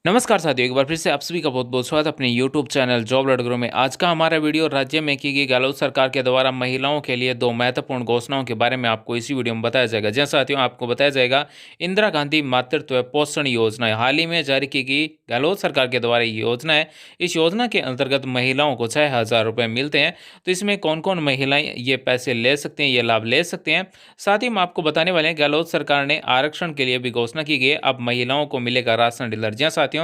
नमस्कार साथियों, एक बार फिर से आप सभी का बहुत बहुत स्वागत है अपने YouTube चैनल जॉब लड़करों में। आज का हमारा वीडियो राज्य में की गई गहलोत सरकार के द्वारा महिलाओं के लिए दो महत्वपूर्ण घोषणाओं के बारे में आपको इसी वीडियो में बताया जाएगा। जैसा साथियों आपको बताया जाएगा, इंदिरा गांधी मातृत्व पोषण योजना हाल ही में जारी की गई गहलोत सरकार के द्वारा ये योजना है। इस योजना के अंतर्गत महिलाओं को 6,000 रुपये मिलते हैं। तो इसमें कौन कौन महिलाएं ये पैसे ले सकते हैं, ये लाभ ले सकते हैं, साथ ही हम आपको बताने वाले हैं गहलोत सरकार ने आरक्षण के लिए भी घोषणा की गई है। अब महिलाओं को मिलेगा राशन डीलर। जी हाँ साथियों,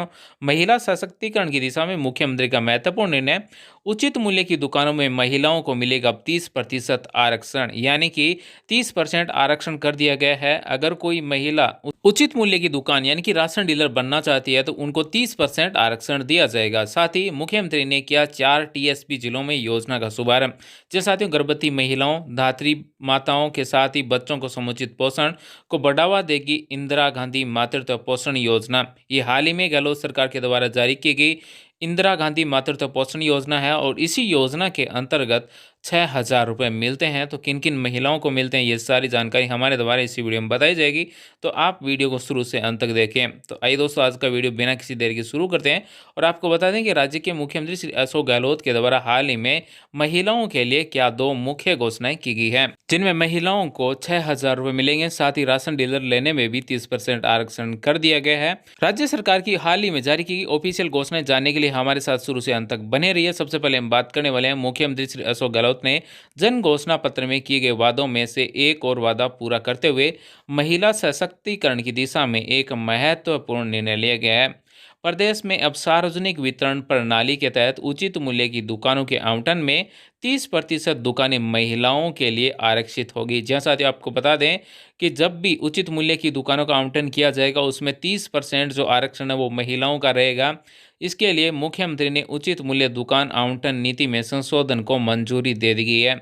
महिला सशक्तिकरण की दिशा में मुख्यमंत्री का महत्वपूर्ण निर्णय। उचित मूल्य की दुकानों में महिलाओं को मिलेगा अब 30% आरक्षण, यानी कि 30% आरक्षण कर दिया गया है। अगर कोई महिला उचित मूल्य की दुकान यानी कि राशन डीलर बनना चाहती है तो उनको 30% आरक्षण दिया जाएगा। साथ ही मुख्यमंत्री ने किया 4 टीएसपी जिलों में योजना का शुभारंभ। जैसे साथियों, गर्भवती महिलाओं, धात्री माताओं के साथ ही बच्चों को समुचित पोषण को बढ़ावा देगी इंदिरा गांधी मातृत्व पोषण योजना। ये हाल ही में गहलोत सरकार के द्वारा जारी की गई इंदिरा गांधी मातृत्व पोषण योजना है और इसी योजना के अंतर्गत 6,000 रुपये मिलते हैं। तो किन किन महिलाओं को मिलते हैं, ये सारी जानकारी हमारे द्वारा इसी वीडियो में बताई जाएगी। तो आप वीडियो को शुरू से अंत तक देखें। तो आइए दोस्तों, आज का वीडियो बिना किसी देरी के शुरू करते हैं और आपको बता दें कि राज्य के मुख्यमंत्री श्री अशोक गहलोत के द्वारा हाल ही में महिलाओं के लिए क्या दो मुख्य घोषणाएं की गई है, जिनमें महिलाओं को 6,000 रुपये मिलेंगे। साथ ही राशन डीलर लेने में भी 30% आरक्षण कर दिया गया है। राज्य सरकार की हाल ही में जारी की गई ऑफिशियल घोषणाएं जानने के लिए हमारे साथ शुरू से अंत तक बने रहिए। सबसे पहले हम बात करने वाले हैं मुख्यमंत्री श्री अशोक गहलोत ने जन घोषणा पत्र में किए गए वादों में से एक और वादा पूरा करते हुए महिला सशक्तिकरण की दिशा में एक महत्वपूर्ण निर्णय लिया गया है। प्रदेश में अब सार्वजनिक वितरण प्रणाली के तहत उचित मूल्य की दुकानों के आवंटन में 30% दुकानें महिलाओं के लिए आरक्षित होगी। जैसा साथियों आपको बता दें कि जब भी उचित मूल्य की दुकानों का आवंटन किया जाएगा उसमें 30% जो आरक्षण है वो महिलाओं का रहेगा। इसके लिए मुख्यमंत्री ने उचित मूल्य दुकान आवंटन नीति में संशोधन को मंजूरी दे दी है।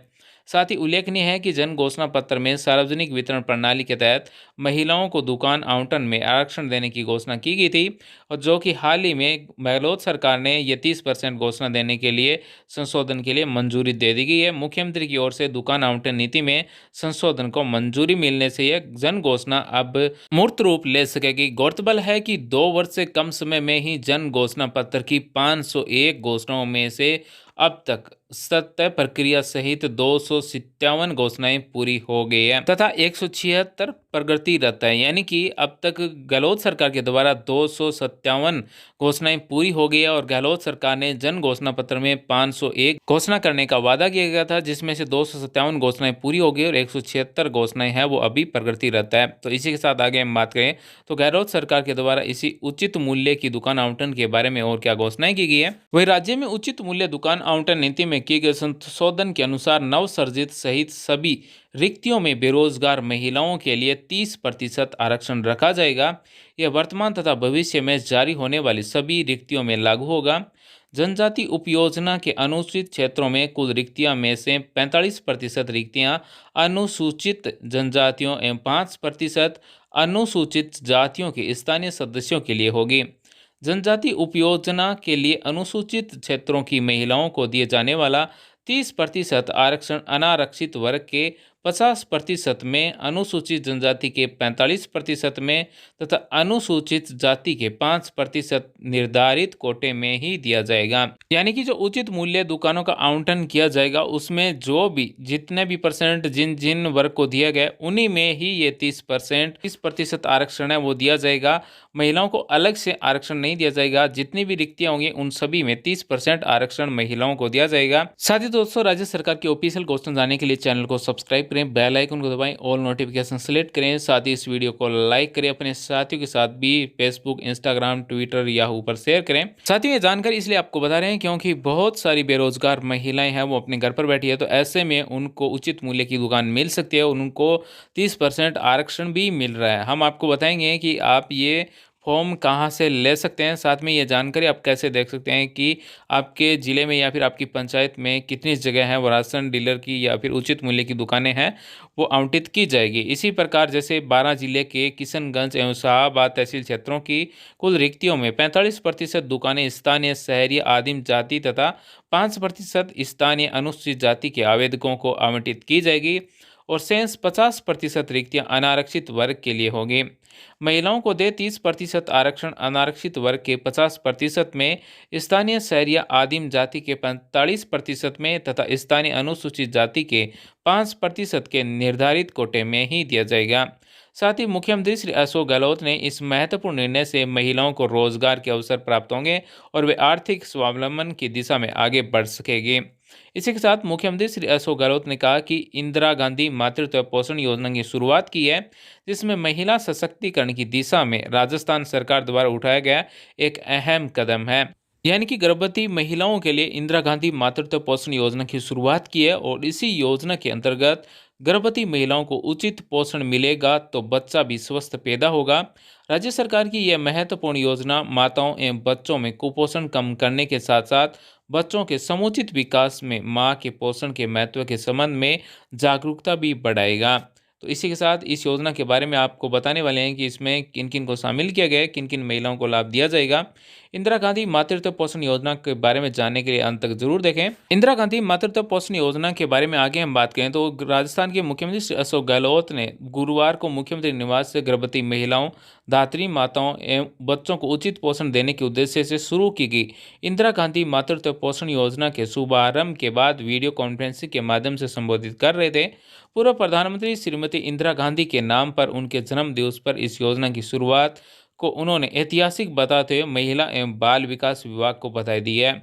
साथ ही उल्लेखनीय है कि जन घोषणा पत्र में सार्वजनिक वितरण प्रणाली के तहत महिलाओं को दुकान आवंटन में आरक्षण देने की घोषणा की गई थी, और जो कि हाल ही में गहलोत सरकार ने ये 30% घोषणा देने के लिए संशोधन के लिए मंजूरी दे दी गई है। मुख्यमंत्री की ओर से दुकान आवंटन नीति में संशोधन को मंजूरी मिलने से यह जन घोषणा अब मूर्त रूप ले सकेगी। गौरतलब है कि 2 वर्ष से कम समय में ही जन घोषणा पत्र की 501 घोषणाओं में से अब तक सत्य प्रक्रिया सहित 257 घोषणाएं पूरी हो गई है तथा 176 प्रगतिरत है, यानी कि अब तक गहलोत सरकार के द्वारा 257 घोषणाएं पूरी हो गई है। और गहलोत सरकार ने जन घोषणा पत्र में 501 घोषणा करने का वादा किया गया था, जिसमें से 257 घोषणाएं पूरी हो गई और 176 घोषणाएं हैं वो अभी प्रगतिरत है। तो इसी के साथ आगे हम बात करें तो गहलोत सरकार के द्वारा इसी उचित मूल्य की दुकान आवंटन के बारे में और क्या घोषणाएं की गई है। वही राज्य में उचित मूल्य दुकान आवंटन नीति में किए गए संशोधन के अनुसार नवसर्जित सहित सभी रिक्तियों में बेरोजगार महिलाओं के लिए 30% आरक्षण रखा जाएगा। यह वर्तमान तथा भविष्य में जारी होने वाली सभी रिक्तियों में लागू होगा। जनजाति उपयोजना के अनुसूचित क्षेत्रों में कुल रिक्तियां में से 45% रिक्तियां अनुसूचित जनजातियों एवं 5% अनुसूचित जातियों के स्थानीय सदस्यों के लिए होगी। जनजाति उपयोजना के लिए अनुसूचित क्षेत्रों की महिलाओं को दिए जाने वाला 30% आरक्षण अनारक्षित वर्ग के 50% में, अनुसूचित जनजाति के 45% में तथा अनुसूचित जाति के 5% निर्धारित कोटे में ही दिया जाएगा। यानी कि जो उचित मूल्य दुकानों का आवंटन किया जाएगा उसमें जो भी जितने भी परसेंट जिन जिन वर्ग को दिया गया उन्हीं में ही ये 30% आरक्षण है वो दिया जाएगा। महिलाओं को अलग से आरक्षण नहीं दिया जाएगा। जितनी भी रिक्तियां होंगी उन सभी में 30% आरक्षण महिलाओं को दिया जाएगा। साथ ही दोस्तों, राज्य सरकार की ऑफिशियल घोषणा जानने के लिए चैनल को सब्सक्राइब करें, बेल आइकन को दबाएं, ऑल नोटिफिकेशन सेलेक्ट करें। साथ ही इस वीडियो को लाइक करें, अपने साथियों के साथ भी फेसबुक, इंस्टाग्राम, ट्विटर, याहू पर शेयर करें। साथियों, ये जानकारी इसलिए आपको बता रहे हैं क्योंकि बहुत सारी बेरोजगार महिलाएं हैं वो अपने घर पर बैठी है, तो ऐसे में उनको उचित मूल्य की दुकान मिल सकती है और उनको 30% आरक्षण भी मिल रहा है। हम आपको बताएंगे कि आप ये फॉर्म कहाँ से ले सकते हैं, साथ में ये जानकारी आप कैसे देख सकते हैं कि आपके ज़िले में या फिर आपकी पंचायत में कितनी जगह है वो राशन डीलर की या फिर उचित मूल्य की दुकानें हैं वो आवंटित की जाएगी। इसी प्रकार जैसे 12 जिले के किशनगंज एवं शाहाबाद तहसील क्षेत्रों की कुल रिक्तियों में 45% दुकानें स्थानीय शहरी आदिम जाति तथा 5% स्थानीय अनुसूचित जाति के आवेदकों को आवंटित की जाएगी। और शेष 50% रिक्तियां अनारक्षित वर्ग के लिए होगी। महिलाओं को दे 30% आरक्षण, अनारक्षित वर्ग के 50% में, स्थानीय शहरी या आदिम जाति के 45% में तथा स्थानीय अनुसूचित जाति के 5% के निर्धारित कोटे में ही दिया जाएगा। साथ ही मुख्यमंत्री श्री अशोक गहलोत ने इस महत्वपूर्ण निर्णय से महिलाओं को रोजगार के अवसर प्राप्त होंगे और वे आर्थिक स्वावलंबन की दिशा में आगे बढ़ सकेंगे। इसी के साथ मुख्यमंत्री श्री अशोक गहलोत ने कहा कि इंदिरा गांधी मातृत्व पोषण योजना की शुरुआत की है, जिसमें महिला सशक्तिकरण की दिशा में राजस्थान सरकार द्वारा उठाया गया एक अहम कदम है। यानी कि गर्भवती महिलाओं के लिए इंदिरा गांधी मातृत्व पोषण योजना की शुरुआत की है और इसी योजना के अंतर्गत गर्भवती महिलाओं को उचित पोषण मिलेगा तो बच्चा भी स्वस्थ पैदा होगा। राज्य सरकार की यह महत्वपूर्ण योजना माताओं एवं बच्चों में कुपोषण कम करने के साथ साथ बच्चों के समुचित विकास में मां के पोषण के महत्व के संबंध में जागरूकता भी बढ़ाएगा। तो इसी के साथ इस योजना के बारे में आपको बताने वाले हैं कि इसमें किन किन को शामिल किया गया है, किन किन महिलाओं को लाभ दिया जाएगा। इंदिरा गांधी मातृत्व पोषण योजना के बारे में जानने के लिए अंत तक जरूर देखें। इंदिरा गांधी मातृत्व पोषण योजना के बारे में आगे हम बात करें तो राजस्थान के मुख्यमंत्री श्री अशोक गहलोत ने गुरुवार को मुख्यमंत्री निवास से गर्भवती महिलाओं, धात्री माताओं एवं बच्चों को उचित पोषण देने के उद्देश्य से शुरू की गई इंदिरा गांधी मातृत्व पोषण योजना के शुभारंभ के बाद वीडियो कॉन्फ्रेंसिंग के माध्यम से संबोधित कर रहे थे। पूर्व प्रधानमंत्री श्रीमती इंदिरा गांधी के नाम पर उनके जन्म दिवस पर इस योजना की शुरुआत को उन्होंने ऐतिहासिक बताते हुए महिला एवं बाल विकास विभाग को बधाई दी है।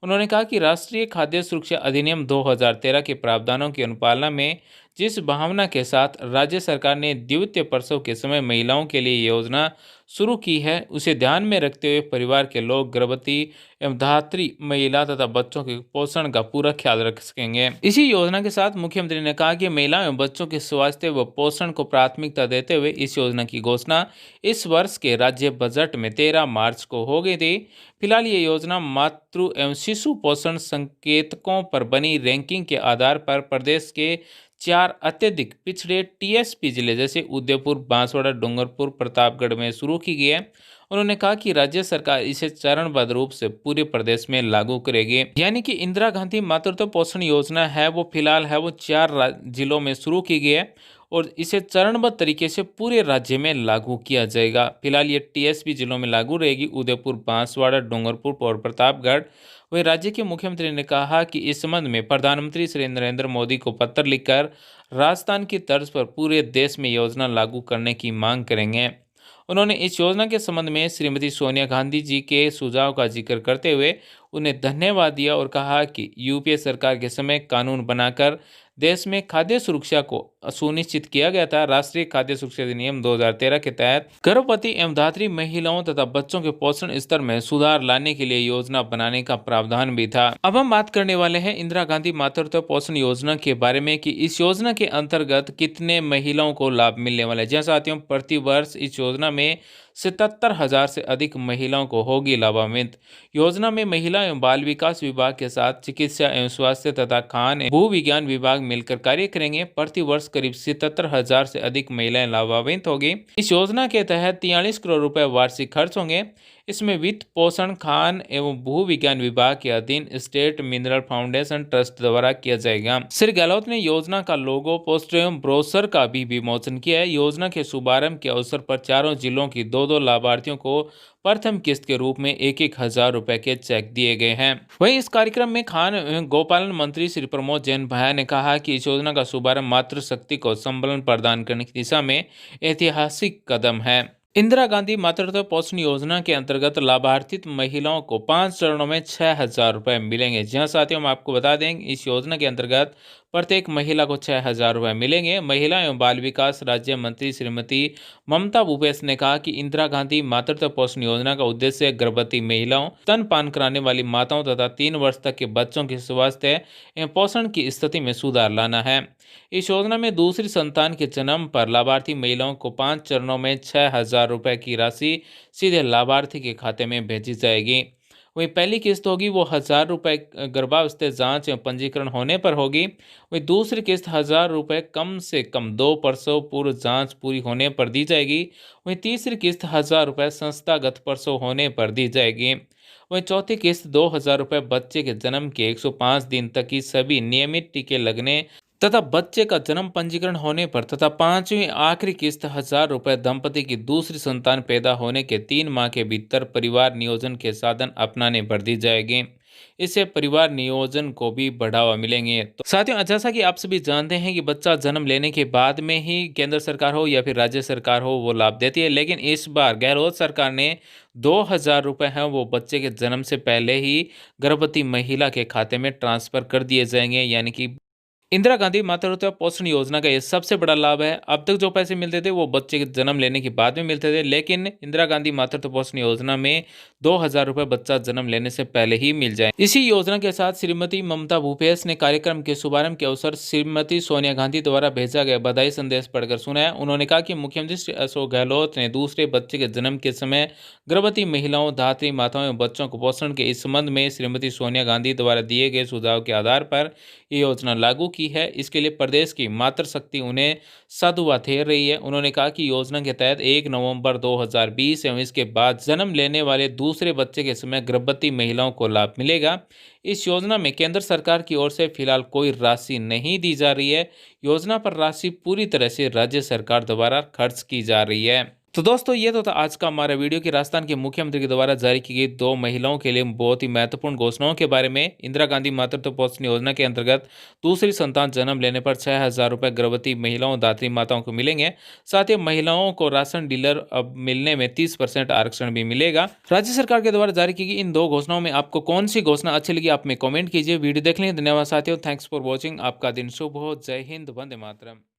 उन्होंने कहा कि राष्ट्रीय खाद्य सुरक्षा अधिनियम 2013 के प्रावधानों की अनुपालना में जिस भावना के साथ राज्य सरकार ने द्वितीय प्रसव के समय महिलाओं के लिए योजना शुरू की है, उसे ध्यान में रखते हुए परिवार के लोग गर्भवती एवं धात्री महिला तथा बच्चों के पोषण का पूरा ख्याल रख सकेंगे। इसी योजना के साथ मुख्यमंत्री ने कहा कि महिलाओं एवं बच्चों के स्वास्थ्य व पोषण को प्राथमिकता देते हुए इस योजना की घोषणा इस वर्ष के राज्य बजट में 13 मार्च को हो गई थी। फिलहाल ये योजना मातृ एवं शिशु पोषण संकेतकों पर बनी रैंकिंग के आधार पर प्रदेश के 4 अत्यधिक पिछड़े टीएसपी जिले जैसे उदयपुर, बांसवाड़ा, डूंगरपुर, प्रतापगढ़ में शुरू की गई है। उन्होंने कहा कि राज्य सरकार इसे चरणबद्ध रूप से पूरे प्रदेश में लागू करेगी। यानी कि इंदिरा गांधी मातृत्व पोषण योजना है वो फिलहाल है वो 4 जिलों में शुरू की गई है और इसे चरणबद्ध तरीके से पूरे राज्य में लागू किया जाएगा। फिलहाल ये टीएसपी जिलों में लागू रहेगी, उदयपुर, बांसवाड़ा, डूंगरपुर और प्रतापगढ़। वहीं राज्य के मुख्यमंत्री ने कहा कि इस संबंध में प्रधानमंत्री श्री नरेंद्र मोदी को पत्र लिखकर राजस्थान की तर्ज पर पूरे देश में योजना लागू करने की मांग करेंगे। उन्होंने इस योजना के संबंध में श्रीमती सोनिया गांधी जी के सुझाव का जिक्र करते हुए उन्हें धन्यवाद दिया और कहा कि यूपीए सरकार के समय कानून बनाकर देश में खाद्य सुरक्षा को सुनिश्चित किया गया था। राष्ट्रीय खाद्य सुरक्षा अधिनियम 2013 के तहत गर्भवती एवं धात्री महिलाओं तथा बच्चों के पोषण स्तर में सुधार लाने के लिए योजना बनाने का प्रावधान भी था। अब हम बात करने वाले हैं इंदिरा गांधी मातृत्व पोषण योजना के बारे में कि इस योजना के अंतर्गत कितने महिलाओं को लाभ मिलने वाला है। जैसा साथियों, प्रति वर्ष इस योजना में 77,000 से अधिक महिलाओं को होगी लाभान्वित। योजना में महिला एवं बाल विकास विभाग के साथ चिकित्सा एवं स्वास्थ्य तथा खान एवं भू विज्ञान विभाग मिलकर कार्य करेंगे। प्रति वर्ष करीब 77,000 से अधिक महिलाएं लाभान्वित होगी। इस योजना के तहत 43 करोड़ रुपए वार्षिक खर्च होंगे। इसमें वित्त पोषण, खान एवं भू विज्ञान विभाग के अधीन स्टेट मिनरल फाउंडेशन ट्रस्ट द्वारा किया जाएगा। श्री गहलोत ने योजना का लोगो, पोस्टर एवं ब्रोशर का भी विमोचन किया है। योजना के शुभारंभ के अवसर पर चारों जिलों की 2-2 लाभार्थियों को प्रथम किस्त के रूप में 1-1 हजार रुपए के चेक दिए गए हैं। वहीं इस कार्यक्रम में खान एवं गोपालन मंत्री श्री प्रमोद जैन भाया ने कहा कि इस योजना का शुभारंभ मातृशक्ति को संबलन प्रदान करने की दिशा में ऐतिहासिक कदम है। इंदिरा गांधी मातृत्व पोषण योजना के अंतर्गत लाभार्थित महिलाओं को 5 चरणों में 6,000 रुपए मिलेंगे। जी हाँ साथियों, हम आपको बता दें इस योजना के अंतर्गत प्रत्येक महिला को 6,000 रुपए मिलेंगे। महिला एवं बाल विकास राज्य मंत्री श्रीमती ममता भूपेश ने कहा कि इंदिरा गांधी मातृत्व पोषण योजना का उद्देश्य गर्भवती महिलाओं, स्तनपान कराने वाली माताओं तथा 3 वर्ष तक के बच्चों के स्वास्थ्य एवं पोषण की स्थिति में सुधार लाना है। इस योजना में दूसरी संतान के जन्म पर लाभार्थी महिलाओं को 5 चरणों में 6,000 रुपए की राशि सीधे लाभार्थी के खाते में भेजी जाएगी। वहीं पहली किस्त होगी वो 1,000 रुपये गर्भावस्था जांच एवं पंजीकरण होने पर होगी। वहीं दूसरी किस्त 1,000 रुपये कम से कम 2 प्रसव पूर्व जांच पूरी होने पर दी जाएगी। वहीं तीसरी किस्त 1,000 रुपये संस्थागत प्रसव होने पर दी जाएगी। वहीं चौथी किस्त 2,000 रुपये बच्चे के जन्म के 105 दिन तक की सभी नियमित टीके लगने तथा बच्चे का जन्म पंजीकरण होने पर तथा पांचवी आखिरी किस्त 1,000 रुपए दंपति की दूसरी संतान पैदा होने के 3 माह के भीतर परिवार नियोजन के साधन अपनाने पर दी जाएगी। इससे परिवार नियोजन को भी बढ़ावा मिलेंगे। तो साथियों, जैसा कि आप सभी जानते हैं कि बच्चा जन्म लेने के बाद में ही केंद्र सरकार हो या फिर राज्य सरकार हो वो लाभ देती है, लेकिन इस बार गहलोत सरकार ने 2,000 रुपए हैं वो बच्चे के जन्म से पहले ही गर्भवती महिला के खाते में ट्रांसफर कर दिए जाएंगे। यानी कि इंदिरा गांधी मातृत्व पोषण योजना का ये सबसे बड़ा लाभ है। अब तक जो पैसे मिलते थे वो बच्चे के जन्म लेने के बाद में मिलते थे, लेकिन इंदिरा गांधी मातृत्व पोषण योजना में 2,000 रुपए बच्चा जन्म लेने से पहले ही मिल जाए। इसी योजना के साथ श्रीमती ममता भूपेश ने कार्यक्रम के शुभारंभ के अवसर श्रीमती सोनिया गांधी द्वारा भेजा गया बधाई संदेश पढ़कर सुनाया। उन्होंने कहा कि मुख्यमंत्री श्री अशोक गहलोत ने दूसरे बच्चे के जन्म के समय गर्भवती महिलाओं, धात्री माताओं एवं बच्चों को पोषण के इस संबंध में श्रीमती सोनिया गांधी द्वारा दिए गए सुझाव के आधार पर ये योजना लागू की है। इसके लिए प्रदेश की मातृशक्ति उन्हें साधुवाद ठहर रही है। उन्होंने कहा कि योजना के तहत 1 नवंबर 2020 एवं इसके बाद जन्म लेने वाले दूसरे बच्चे के समय गर्भवती महिलाओं को लाभ मिलेगा। इस योजना में केंद्र सरकार की ओर से फिलहाल कोई राशि नहीं दी जा रही है। योजना पर राशि पूरी तरह से राज्य सरकार द्वारा खर्च की जा रही है। तो दोस्तों, ये तो था आज का हमारा वीडियो कि राजस्थान के मुख्यमंत्री के द्वारा जारी की गई 2 महिलाओं के लिए बहुत ही महत्वपूर्ण घोषणाओं के बारे में। इंदिरा गांधी मातृत्व पोषण योजना के अंतर्गत दूसरी संतान जन्म लेने पर 6,000 रुपए गर्भवती महिलाओं, दात्री माताओं को मिलेंगे। साथ ही महिलाओं को राशन डीलर अब मिलने में 30% आरक्षण भी मिलेगा। राज्य सरकार के द्वारा जारी की गई इन 2 घोषणाओं में आपको कौन सी घोषणा अच्छी लगी, आप में कमेंट कीजिए। वीडियो देखने धन्यवाद साथियों। Thanks for watching. आपका दिन शुभ हो। जय हिंद, वंदे मातरम।